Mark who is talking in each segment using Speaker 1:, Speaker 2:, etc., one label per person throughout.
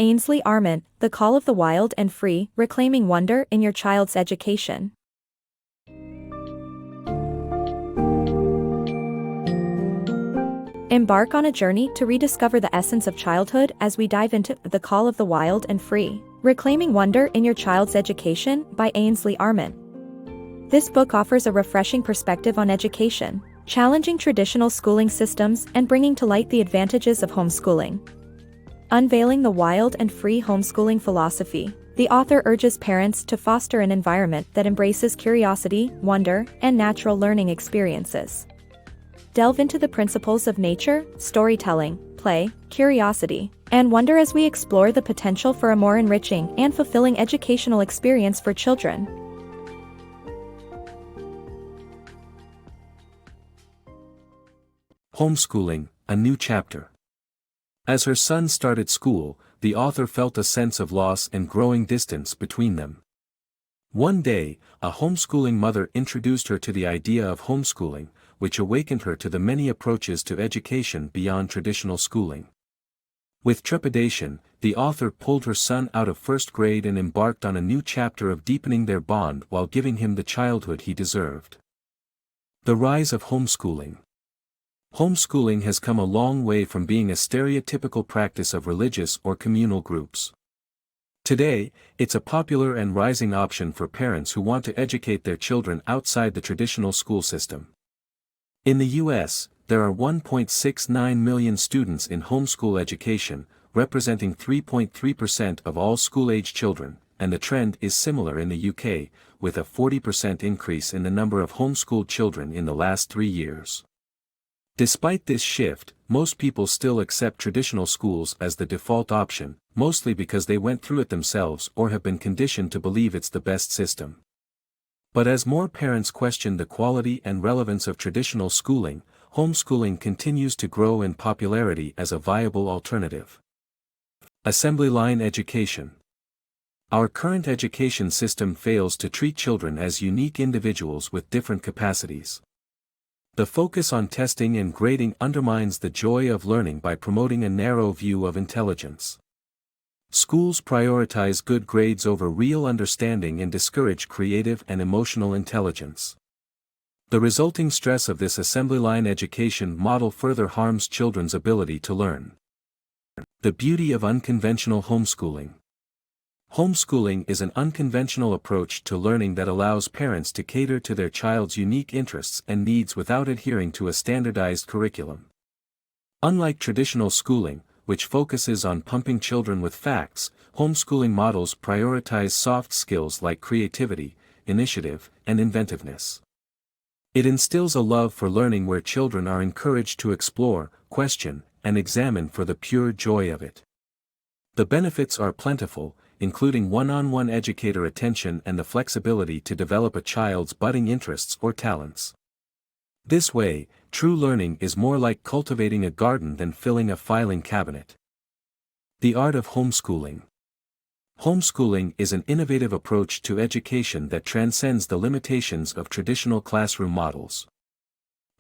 Speaker 1: Ainsley Arment, The Call of the Wild and Free, Reclaiming Wonder in Your Child's Education. Embark on a journey to rediscover the essence of childhood as we dive into The Call of the Wild and Free, Reclaiming Wonder in Your Child's Education by Ainsley Arment. This book offers a refreshing perspective on education, challenging traditional schooling systems and bringing to light the advantages of homeschooling. Unveiling the wild and free homeschooling philosophy, the author urges parents to foster an environment that embraces curiosity, wonder, and natural learning experiences. Delve into the principles of nature, storytelling, play, curiosity, and wonder as we explore the potential for a more enriching and fulfilling educational experience for children.
Speaker 2: Homeschooling, a new chapter. As her son started school, the author felt a sense of loss and growing distance between them. One day, a homeschooling mother introduced her to the idea of homeschooling, which awakened her to the many approaches to education beyond traditional schooling. With trepidation, the author pulled her son out of first grade and embarked on a new chapter of deepening their bond while giving him the childhood he deserved. The Rise of Homeschooling. Homeschooling has come a long way from being a stereotypical practice of religious or communal groups. Today, it's a popular and rising option for parents who want to educate their children outside the traditional school system. In the U.S., there are 1.69 million students in homeschool education, representing 3.3% of all school-age children, and the trend is similar in the UK, with a 40% increase in the number of homeschooled children in the last 3 years. Despite this shift, most people still accept traditional schools as the default option, mostly because they went through it themselves or have been conditioned to believe it's the best system. But as more parents question the quality and relevance of traditional schooling, homeschooling continues to grow in popularity as a viable alternative. Assembly line education. Our current education system fails to treat children as unique individuals with different capacities. The focus on testing and grading undermines the joy of learning by promoting a narrow view of intelligence. Schools prioritize good grades over real understanding and discourage creative and emotional intelligence. The resulting stress of this assembly line education model further harms children's ability to learn. The beauty of unconventional homeschooling. Homeschooling is an unconventional approach to learning that allows parents to cater to their child's unique interests and needs without adhering to a standardized curriculum. Unlike traditional schooling, which focuses on pumping children with facts, homeschooling models prioritize soft skills like creativity, initiative, and inventiveness. It instills a love for learning where children are encouraged to explore, question, and examine for the pure joy of it. The benefits are plentiful, including one-on-one educator attention and the flexibility to develop a child's budding interests or talents. This way, true learning is more like cultivating a garden than filling a filing cabinet. The Art of Homeschooling. Homeschooling is an innovative approach to education that transcends the limitations of traditional classroom models.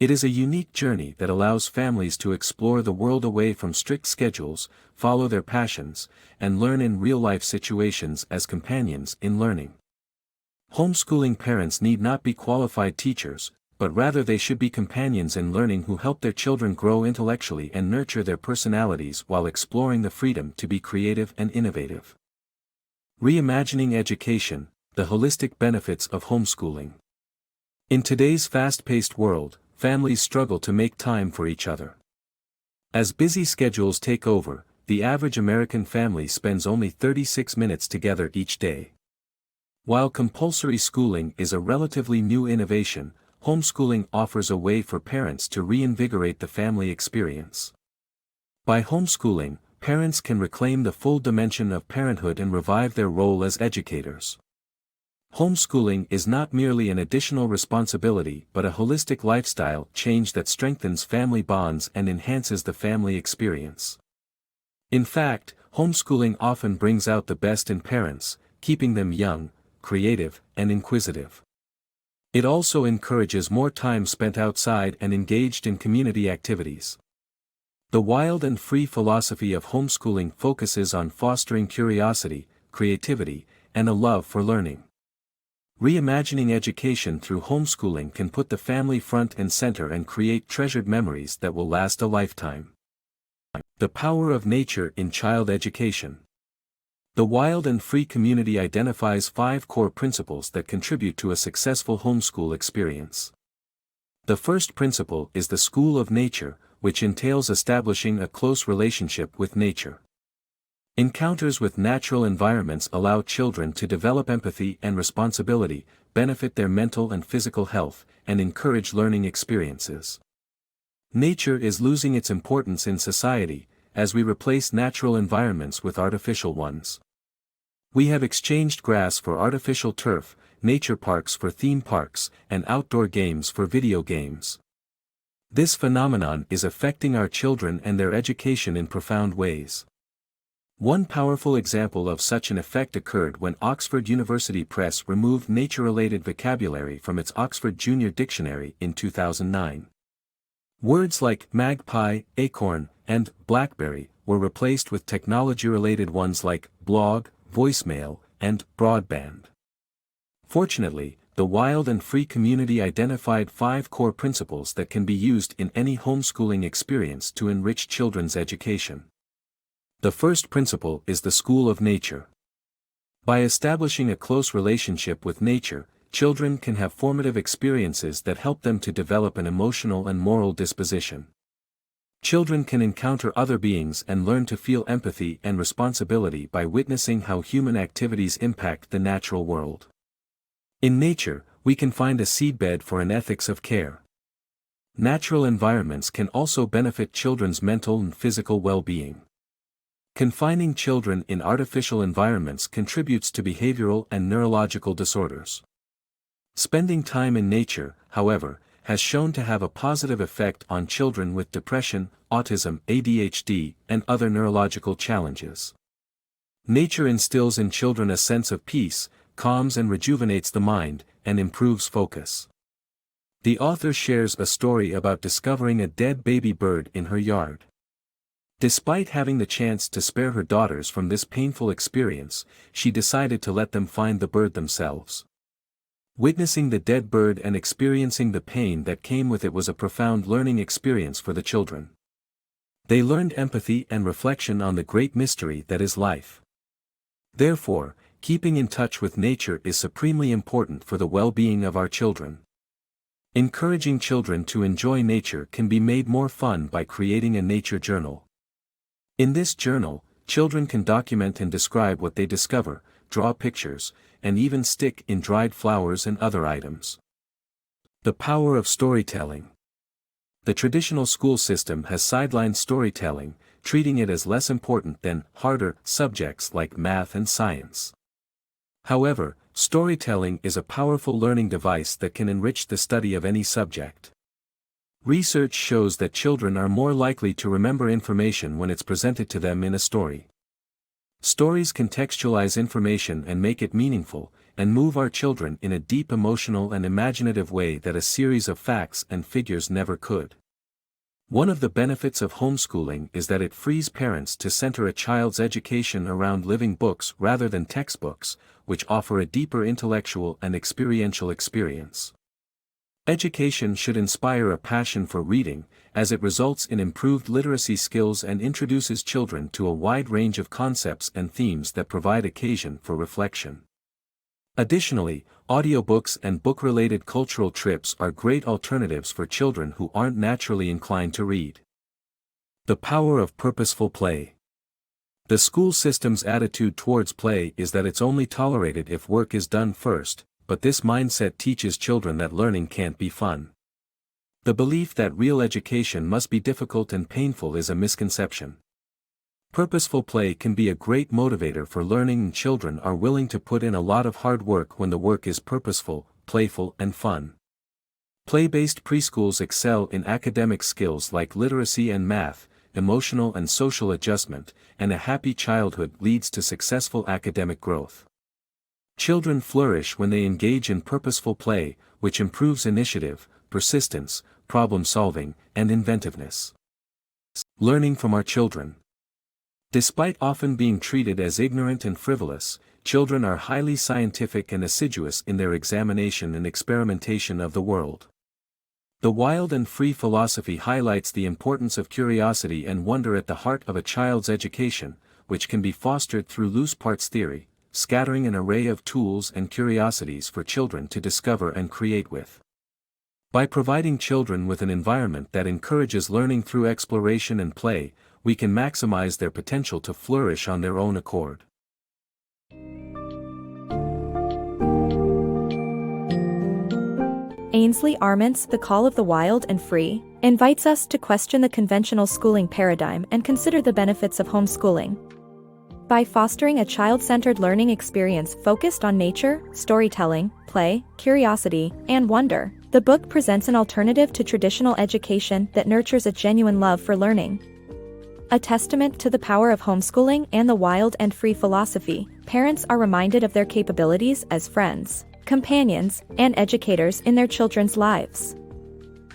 Speaker 2: It is a unique journey that allows families to explore the world away from strict schedules, follow their passions, and learn in real-life situations as companions in learning. Homeschooling parents need not be qualified teachers, but rather they should be companions in learning who help their children grow intellectually and nurture their personalities while exploring the freedom to be creative and innovative. Reimagining education, the holistic benefits of homeschooling. In today's fast-paced world, families struggle to make time for each other. As busy schedules take over, the average American family spends only 36 minutes together each day. While compulsory schooling is a relatively new innovation, homeschooling offers a way for parents to reinvigorate the family experience. By homeschooling, parents can reclaim the full dimension of parenthood and revive their role as educators. Homeschooling is not merely an additional responsibility but a holistic lifestyle change that strengthens family bonds and enhances the family experience. In fact, homeschooling often brings out the best in parents, keeping them young, creative, and inquisitive. It also encourages more time spent outside and engaged in community activities. The wild and free philosophy of homeschooling focuses on fostering curiosity, creativity, and a love for learning. Reimagining education through homeschooling can put the family front and center and create treasured memories that will last a lifetime. The power of nature in child education. The wild and free community identifies 5 core principles that contribute to a successful homeschool experience. The first principle is the school of nature, which entails establishing a close relationship with nature. Encounters with natural environments allow children to develop empathy and responsibility, benefit their mental and physical health, and encourage learning experiences. Nature is losing its importance in society, as we replace natural environments with artificial ones. We have exchanged grass for artificial turf, nature parks for theme parks, and outdoor games for video games. This phenomenon is affecting our children and their education in profound ways. One powerful example of such an effect occurred when Oxford University Press removed nature-related vocabulary from its Oxford Junior Dictionary in 2009. Words like magpie, acorn, and blackberry were replaced with technology-related ones like blog, voicemail, and broadband. Fortunately, the wild and free community identified 5 core principles that can be used in any homeschooling experience to enrich children's education. The first principle is the school of nature. By establishing a close relationship with nature, children can have formative experiences that help them to develop an emotional and moral disposition. Children can encounter other beings and learn to feel empathy and responsibility by witnessing how human activities impact the natural world. In nature, we can find a seedbed for an ethics of care. Natural environments can also benefit children's mental and physical well-being. Confining children in artificial environments contributes to behavioral and neurological disorders. Spending time in nature, however, has shown to have a positive effect on children with depression, autism, ADHD, and other neurological challenges. Nature instills in children a sense of peace, calms and rejuvenates the mind, and improves focus. The author shares a story about discovering a dead baby bird in her yard. Despite having the chance to spare her daughters from this painful experience, she decided to let them find the bird themselves. Witnessing the dead bird and experiencing the pain that came with it was a profound learning experience for the children. They learned empathy and reflection on the great mystery that is life. Therefore, keeping in touch with nature is supremely important for the well-being of our children. Encouraging children to enjoy nature can be made more fun by creating a nature journal. In this journal, children can document and describe what they discover, draw pictures, and even stick in dried flowers and other items. The power of storytelling. The traditional school system has sidelined storytelling, treating it as less important than harder subjects like math and science. However, storytelling is a powerful learning device that can enrich the study of any subject. Research shows that children are more likely to remember information when it's presented to them in a story. Stories contextualize information and make it meaningful, and move our children in a deep emotional and imaginative way that a series of facts and figures never could. One of the benefits of homeschooling is that it frees parents to center a child's education around living books rather than textbooks, which offer a deeper intellectual and experiential experience. Education should inspire a passion for reading, as it results in improved literacy skills and introduces children to a wide range of concepts and themes that provide occasion for reflection. Additionally, audiobooks and book-related cultural trips are great alternatives for children who aren't naturally inclined to read. The power of purposeful play. The school system's attitude towards play is that it's only tolerated if work is done first, but this mindset teaches children that learning can't be fun. The belief that real education must be difficult and painful is a misconception. Purposeful play can be a great motivator for learning, and children are willing to put in a lot of hard work when the work is purposeful, playful, and fun. Play-based preschools excel in academic skills like literacy and math, emotional and social adjustment, and a happy childhood leads to successful academic growth. Children flourish when they engage in purposeful play, which improves initiative, persistence, problem-solving, and inventiveness. Learning from our children. Despite often being treated as ignorant and frivolous, children are highly scientific and assiduous in their examination and experimentation of the world. The wild and free philosophy highlights the importance of curiosity and wonder at the heart of a child's education, which can be fostered through loose parts theory, scattering an array of tools and curiosities for children to discover and create with. By providing children with an environment that encourages learning through exploration and play, we can maximize their potential to flourish on their own accord.
Speaker 1: Ainsley Arment's The Call of the Wild and Free invites us to question the conventional schooling paradigm and consider the benefits of homeschooling. By fostering a child-centered learning experience focused on nature, storytelling, play, curiosity, and wonder, the book presents an alternative to traditional education that nurtures a genuine love for learning. A testament to the power of homeschooling and the wild and free philosophy, parents are reminded of their capabilities as friends, companions, and educators in their children's lives.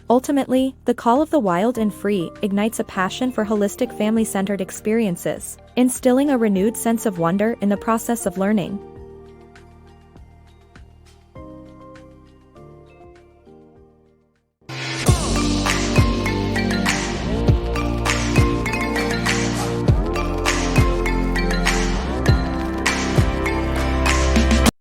Speaker 1: Ultimately, The Call of the Wild and Free ignites a passion for holistic family-centered experiences, instilling a renewed sense of wonder in the process of learning.